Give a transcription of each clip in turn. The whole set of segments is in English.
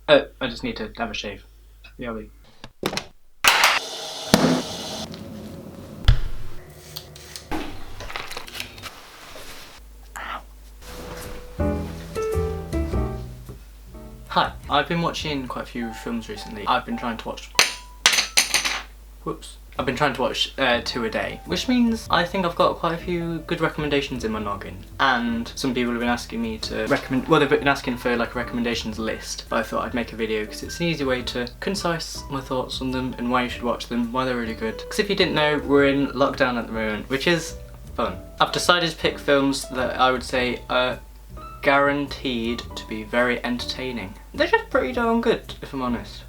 I just need to have a shave. Yeah, Hi, I've been watching quite a few films recently. I've been trying to watch 2 a day, which means I think I've got quite a few good recommendations in my noggin. And some people have been asking me to recommend, well, they've been asking for like a recommendations list, but I thought I'd make a video because it's an easy way to concise my thoughts on them and why you should watch them, why they're really good. Because if you didn't know, we're in lockdown at the moment, which is fun. I've decided to pick films that I would say are guaranteed to be very entertaining. They're just pretty darn good, if I'm honest.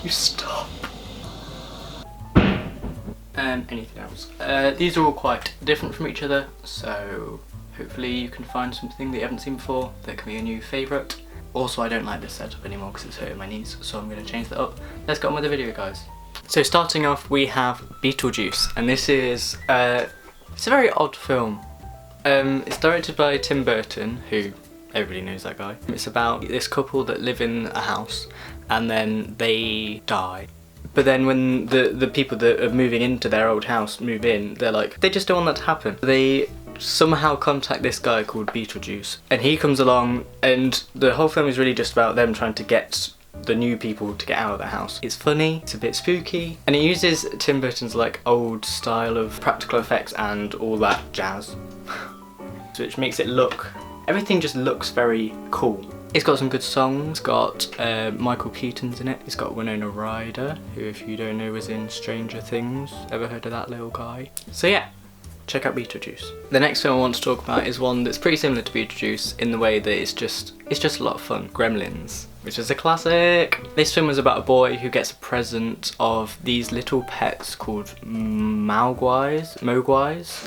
You stop. Anything else? These are all quite different from each other, so hopefully you can find something that you haven't seen before that can be a new favourite. Also, I don't like this setup anymore because it's hurting my knees, so I'm going to change that up. Let's get on with the video, guys. So starting off, we have Beetlejuice, and this is it's a very odd film. It's directed by Tim Burton, who everybody knows that guy. It's about this couple that live in a house and then they die. But then when the people that are moving into their old house move in, they're like, they just don't want that to happen. They somehow contact this guy called Beetlejuice, and he comes along, and the whole film is really just about them trying to get the new people to get out of the house. It's funny, it's a bit spooky, and it uses Tim Burton's like old style of practical effects and all that jazz, which makes it look, everything just looks very cool. It's got some good songs. It's got Michael Keaton's in it. It's got Winona Ryder, who, if you don't know, was in Stranger Things. Ever heard of that little guy? So yeah, check out Beetlejuice. The next film I want to talk about is one that's pretty similar to Beetlejuice in the way that it's just a lot of fun. Gremlins, which is a classic. This film is about a boy who gets a present of these little pets called Mogwais,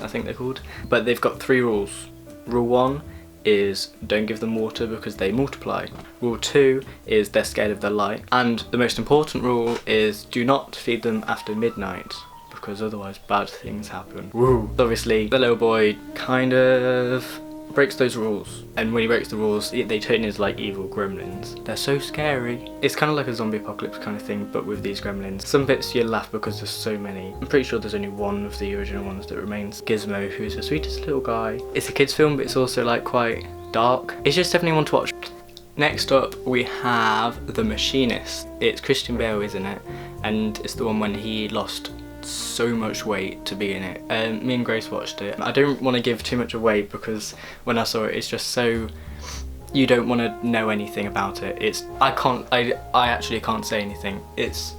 I think they're called. But they've got 3 rules. Rule 1 is don't give them water because they multiply. Rule 2 is they're scared of the light. And the most important rule is do not feed them after midnight, because otherwise bad things happen. Woo! Obviously, the little boy kind of breaks those rules, and when he breaks the rules, they turn into like evil gremlins. They're so scary. It's kind of like a zombie apocalypse kind of thing, but with these gremlins. Some bits you laugh because there's so many. I'm pretty sure there's only one of the original ones that remains. Gizmo, who's the sweetest little guy. It's a kids film, but it's also like quite dark. It's just definitely one to watch. Next up, we have The Machinist. It's Christian Bale is in it, and it's the one when he lost so much weight to be in it. Me and Grace watched it. I don't want to give too much away because when I saw it, it's just so, you don't want to know anything about it. I actually can't say anything. It's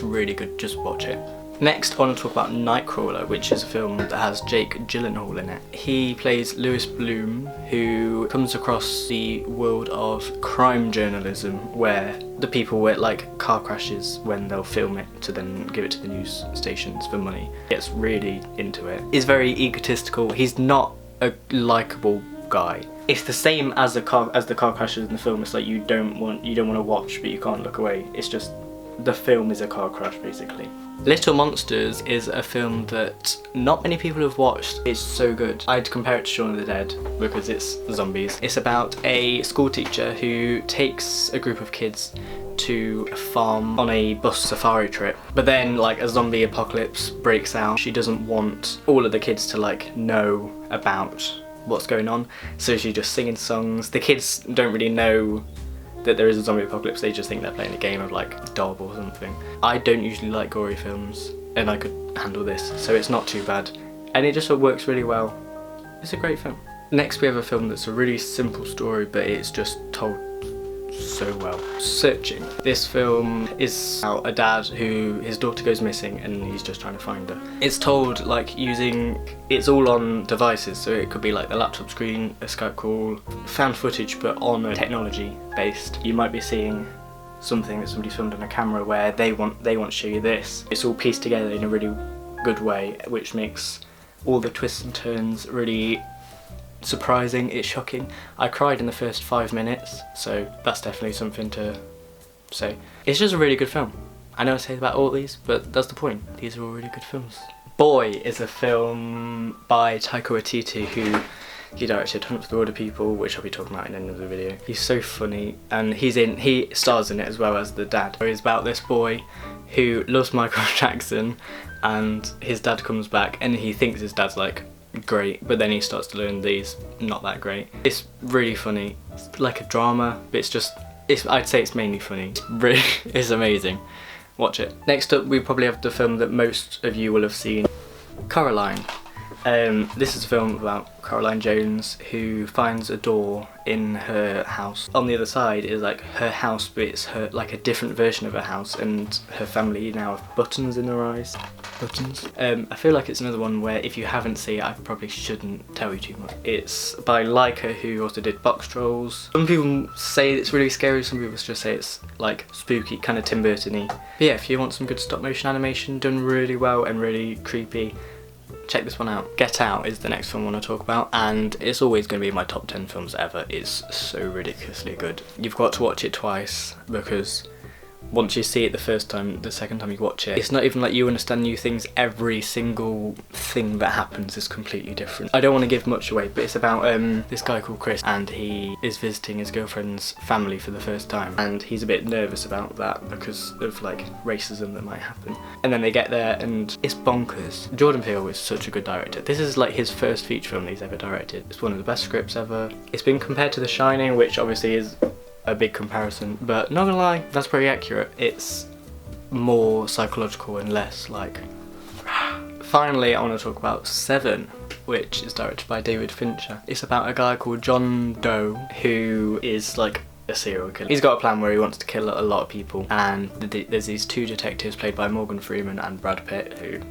really good, just watch it. Next, I want to talk about Nightcrawler, which is a film that has Jake Gyllenhaal in it. He plays Lewis Bloom, who comes across the world of crime journalism, where the people were like car crashes when they'll film it to then give it to the news stations for money. Gets really into it. He's very egotistical. He's not a likable guy. It's the same as the car crashes in the film. It's like you don't want to watch, but you can't look away. It's just the film is a car crash basically. Little Monsters is a film that not many people have watched. It's so good. I'd compare it to Shaun of the Dead because it's zombies. It's about a school teacher who takes a group of kids to a farm on a bus safari trip. But then like a zombie apocalypse breaks out. She doesn't want all of the kids to like know about what's going on, so she's just singing songs. The kids don't really know that there is a zombie apocalypse, they just think they're playing a game of like Dob or something. I don't usually like gory films, and I could handle this, so it's not too bad. And it just works really well. It's a great film. Next we have a film that's a really simple story, but it's just told so well. Searching. This film is about a dad who, his daughter goes missing and he's just trying to find her. It's told like it's all on devices, so it could be like the laptop screen, a Skype call, found footage but on a technology based. You might be seeing something that somebody filmed on a camera where they want to show you this. It's all pieced together in a really good way, which makes all the twists and turns really surprising. It's shocking. I cried in the first 5 minutes, so that's definitely something to say. It's just a really good film. I know I say about all these, but that's the point. These are all really good films. Boy is a film by Taika Waititi, who He directed Hunt for the Wilder People, which I'll be talking about in another video. He's so funny, and he stars in it as well as the dad. It's about this boy who loves Michael Jackson, and his dad comes back and he thinks his dad's like great, but then he starts to learn that he's not that great. It's really funny. It's like a drama, but I'd say it's mainly funny. It's amazing. Watch it. Next up, we probably have the film that most of you will have seen, Coraline. This is a film about Coraline Jones, who finds a door in her house. On the other side is like her house, but it's her like a different version of her house, and her family now have buttons in their eyes. Buttons. I feel like it's another one where if you haven't seen it, I probably shouldn't tell you too much. It's by Leica, who also did Box Trolls. Some people say it's really scary, some people just say it's like spooky, kind of Tim Burton-y. But yeah, if you want some good stop motion animation done really well and really creepy, check this one out. Get Out is the next film I want to talk about, and it's always going to be in my top 10 films ever. It's so ridiculously good. You've got to watch it twice, because once you see it the first time, the second time you watch it, it's not even like you understand new things. Every single thing that happens is completely different. I don't want to give much away, but it's about this guy called Chris, and he is visiting his girlfriend's family for the first time, and he's a bit nervous about that because of like racism that might happen. And then they get there and it's bonkers. Jordan Peele is such a good director. This is like his first feature film that he's ever directed. It's one of the best scripts ever. It's been compared to The Shining, which obviously is a big comparison, but not gonna lie, that's pretty accurate. It's more psychological and less like... Finally, I want to talk about Seven, which is directed by David Fincher. It's about a guy called John Doe, who is like a serial killer. He's got a plan where he wants to kill a lot of people, and there's these two detectives played by Morgan Freeman and Brad Pitt, who,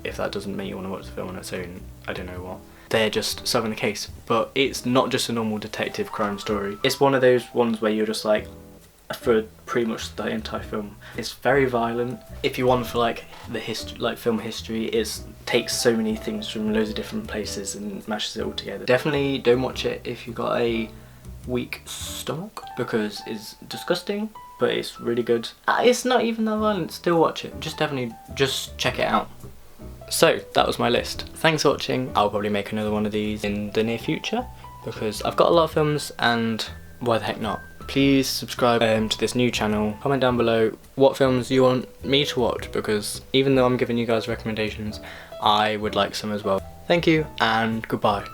if that doesn't make you want to watch the film on its own, I don't know what. They're just solving the case, but it's not just a normal detective crime story. It's one of those ones where you're just like, for pretty much the entire film. It's very violent. If you want for like the history, like film history, it takes so many things from loads of different places and mashes it all together. Definitely don't watch it if you've got a weak stomach, because it's disgusting, but it's really good. It's not even that violent, still watch it. Just check it out. So that was my list. Thanks for watching. I'll probably make another one of these in the near future, because I've got a lot of films, and why the heck not. Please subscribe to this new channel. Comment down below what films you want me to watch, because even though I'm giving you guys recommendations, I would like some as well. Thank you and goodbye.